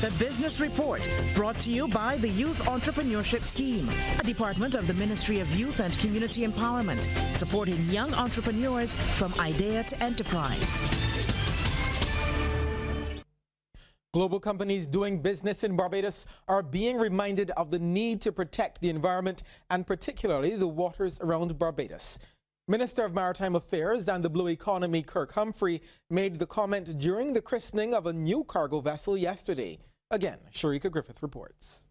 The Business Report, brought to you by the Youth Entrepreneurship Scheme, a department of the Ministry of Youth and Community Empowerment, supporting young entrepreneurs from idea to enterprise. Global companies doing business in Barbados are being reminded of the need to protect the environment and particularly the waters around Barbados. Minister of Maritime Affairs and the Blue Economy Kirk Humphrey made the comment during the christening of a new cargo vessel yesterday. Again, Sharika Griffith reports.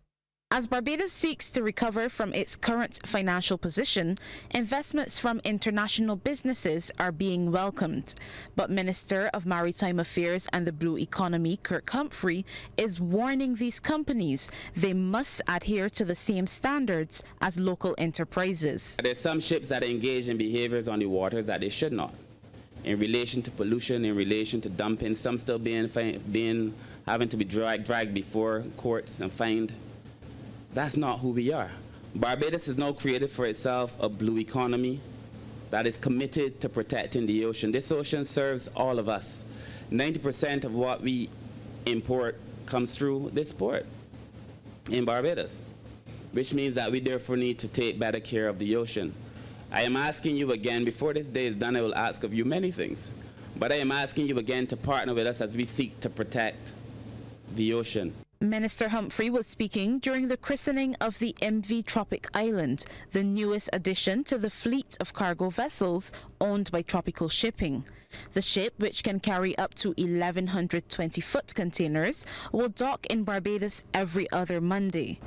As Barbados seeks to recover from its current financial position, investments from international businesses are being welcomed. But Minister of Maritime Affairs and the Blue Economy, Kirk Humphrey, is warning these companies they must adhere to the same standards as local enterprises. There's some ships that engage in behaviors on the waters that they should not. In relation to pollution, in relation to dumping, some still having to be dragged before courts and fined. That's not who we are. Barbados has now created for itself a blue economy that is committed to protecting the ocean. This ocean serves all of us. 90% of what we import comes through this port in Barbados, which means that we therefore need to take better care of the ocean. I am asking you again, before this day is done, I will ask of you many things, but I am asking you again to partner with us as we seek to protect the ocean. Minister Humphrey was speaking during the christening of the MV Tropic Island, the newest addition to the fleet of cargo vessels owned by Tropical Shipping. The ship, which can carry up to 1,100 20-foot containers, will dock in Barbados every other Monday.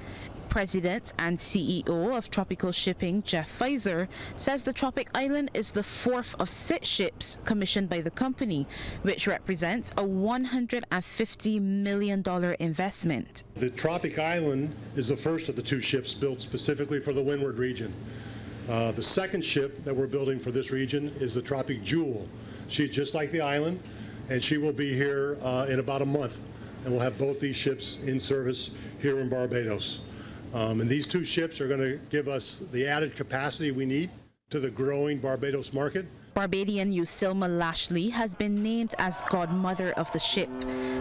President and CEO of Tropical Shipping, Jeff Pfizer, says the Tropic Island is the fourth of 6 ships commissioned by the company, which represents a $150 million investment. The Tropic Island is the first of the 2 ships built specifically for the Windward region. The second ship that we're building for this region is the Tropic Jewel. She's just like the island, and she will be here in about a month, and we'll have both these ships in service here in Barbados. And these 2 ships are going to give us the added capacity we need to the growing Barbados market. Barbadian Yusilma Lashley has been named as godmother of the ship.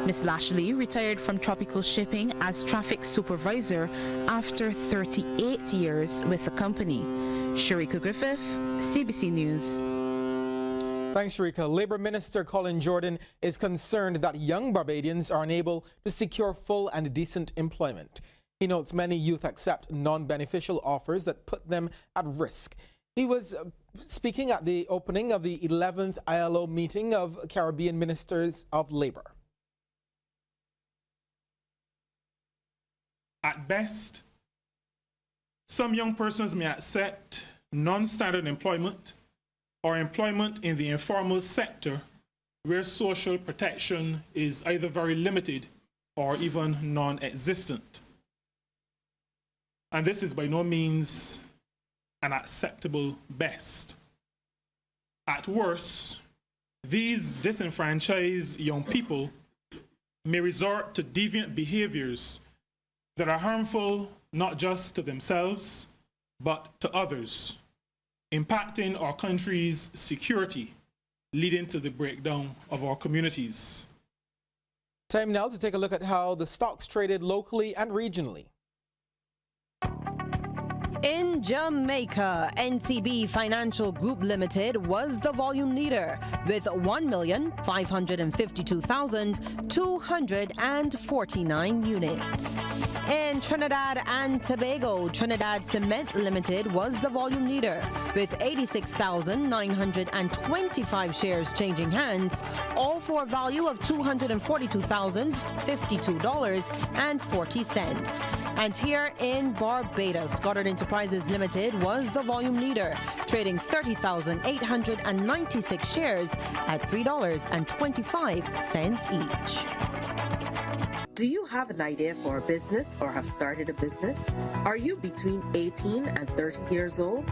Ms. Lashley retired from Tropical Shipping as traffic supervisor after 38 years with the company. Sharika Griffith, CBC News. Thanks, Sharika. Labour Minister Colin Jordan is concerned that young Barbadians are unable to secure full and decent employment. He notes many youth accept non-beneficial offers that put them at risk. He was speaking at the opening of the 11th ILO meeting of Caribbean Ministers of Labour. At best, some young persons may accept non-standard employment or employment in the informal sector where social protection is either very limited or even non-existent. And this is by no means an acceptable best. At worst, these disenfranchised young people may resort to deviant behaviors that are harmful not just to themselves, but to others, impacting our country's security, leading to the breakdown of our communities. Time now to take a look at how the stocks traded locally and regionally. In Jamaica, NCB Financial Group Limited was the volume leader with 1,552,249 units. In Trinidad and Tobago, Trinidad Cement Limited was the volume leader with 86,925 shares changing hands, all for a value of $242,052.40. And here in Barbados, Goddard Enterprises Limited was the volume leader, trading 30,896 shares at $3.25 each. Do you have an idea for a business or have started a business? Are you between 18 and 30 years old?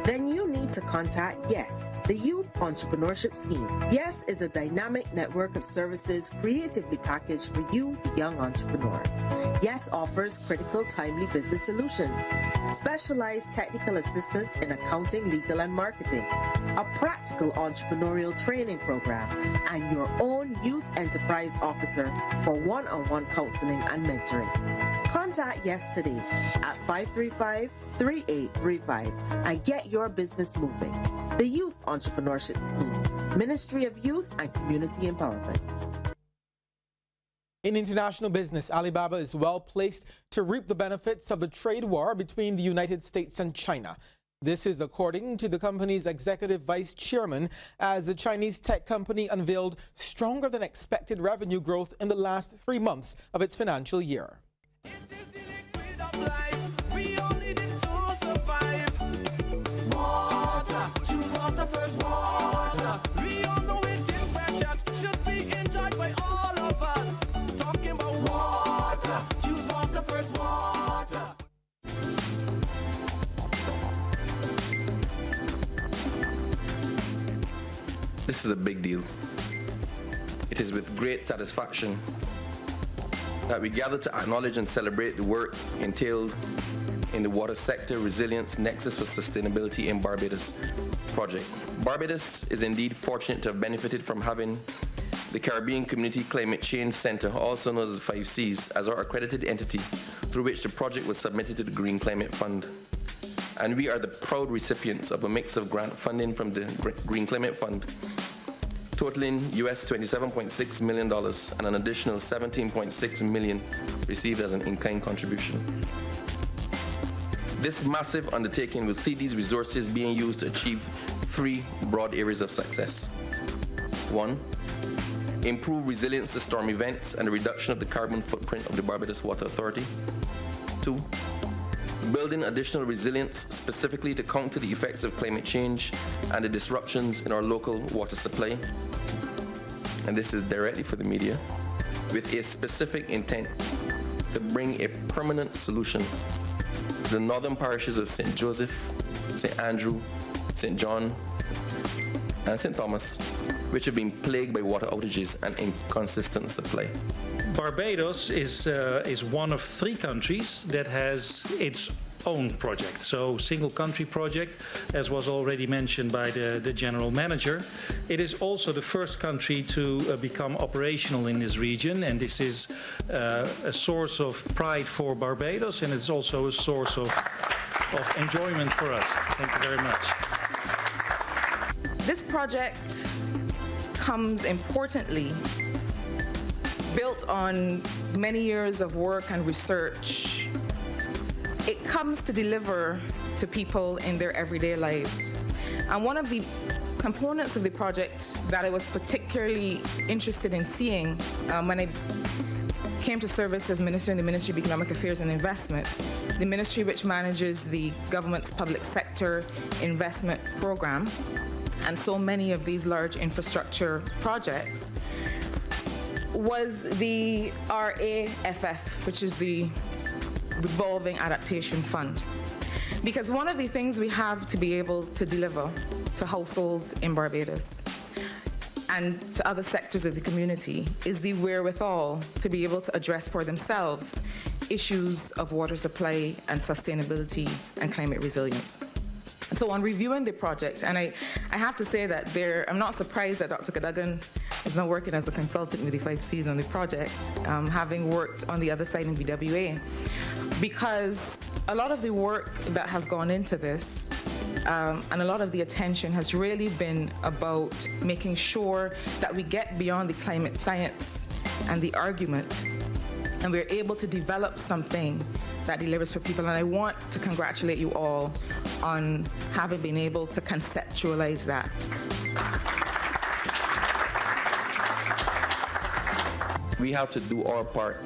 Then you need to contact YES, the Youth Entrepreneurship Scheme. YES is a dynamic network of services creatively packaged for you, the young entrepreneur. YES offers critical, timely business solutions, specialized technical assistance in accounting, legal, and marketing, a practical entrepreneurial training program, and your own youth enterprise officer for one-on-one counseling and mentoring. Contact YES today at 535-3835 and get your business moving. The Youth Entrepreneurship Scheme, Ministry of Youth and Community Empowerment. In international business, Alibaba is well placed to reap the benefits of the trade war between the United States and China. This is according to the company's executive vice chairman, as the Chinese tech company unveiled stronger than expected revenue growth in the last 3 months of its financial year. This is a big deal. It is with great satisfaction that we gather to acknowledge and celebrate the work entailed in the Water Sector Resilience Nexus for Sustainability in Barbados project. Barbados is indeed fortunate to have benefited from having the Caribbean Community Climate Change Center, also known as the 5Cs, as our accredited entity through which the project was submitted to the Green Climate Fund. And we are the proud recipients of a mix of grant funding from the Green Climate Fund, totaling US $27.6 million and an additional $17.6 million received as an in-kind contribution. This massive undertaking will see these resources being used to achieve 3 broad areas of success. 1, improve resilience to storm events and the reduction of the carbon footprint of the Barbados Water Authority. 2, building additional resilience specifically to counter the effects of climate change and the disruptions in our local water supply. And this is directly for the media, with a specific intent to bring a permanent solution to the northern parishes of St. Joseph, St. Andrew, St. John, and St. Thomas, which have been plagued by water outages and inconsistent supply. Barbados is one of 3 countries that has its own project, so single country project, as was already mentioned by the general manager. It is also the first country to become operational in this region, and this is a source of pride for Barbados, and it's also a source of enjoyment for us. Thank you very much. This project comes importantly built on many years of work and research. It comes to deliver to people in their everyday lives. And one of the components of the project that I was particularly interested in seeing when I came to service as Minister in the Ministry of Economic Affairs and Investment, the ministry which manages the government's public sector investment program, and so many of these large infrastructure projects, was the RAFF, which is the Revolving Adaptation Fund. Because one of the things we have to be able to deliver to households in Barbados and to other sectors of the community is the wherewithal to be able to address for themselves issues of water supply and sustainability and climate resilience. And so on reviewing the project, and I have to say that I'm not surprised that Dr. Cadogan is now working as a consultant with the 5Cs on the project, having worked on the other side in VWA, because a lot of the work that has gone into this and a lot of the attention has really been about making sure that we get beyond the climate science and the argument, and we're able to develop something that delivers for people. And I want to congratulate you all on having been able to conceptualize that. We have to do our part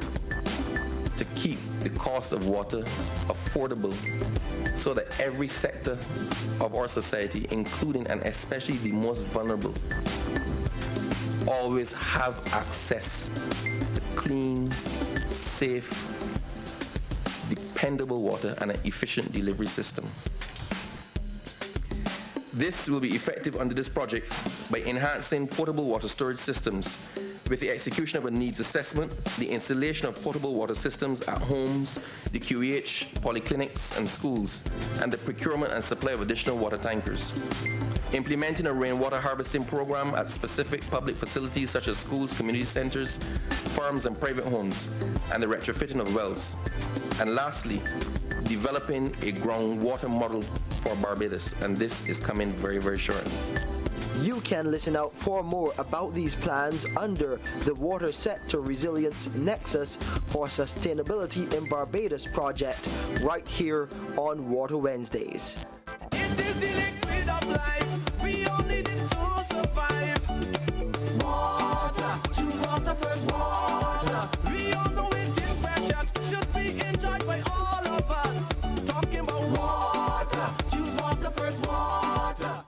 to keep the cost of water affordable so that every sector of our society, including and especially the most vulnerable, always have access to clean, safe, dependable water and an efficient delivery system. This will be effective under this project by enhancing portable water storage systems with the execution of a needs assessment, the installation of portable water systems at homes, the QEH, polyclinics, and schools, and the procurement and supply of additional water tankers. Implementing a rainwater harvesting program at specific public facilities such as schools, community centers, farms, and private homes, and the retrofitting of wells. And lastly, developing a groundwater model for Barbados, and this is coming very, very shortly. You can listen out for more about these plans under the Water Sector Resilience Nexus for Sustainability in Barbados project right here on Water Wednesdays. It is the liquid of life. We all need it to survive.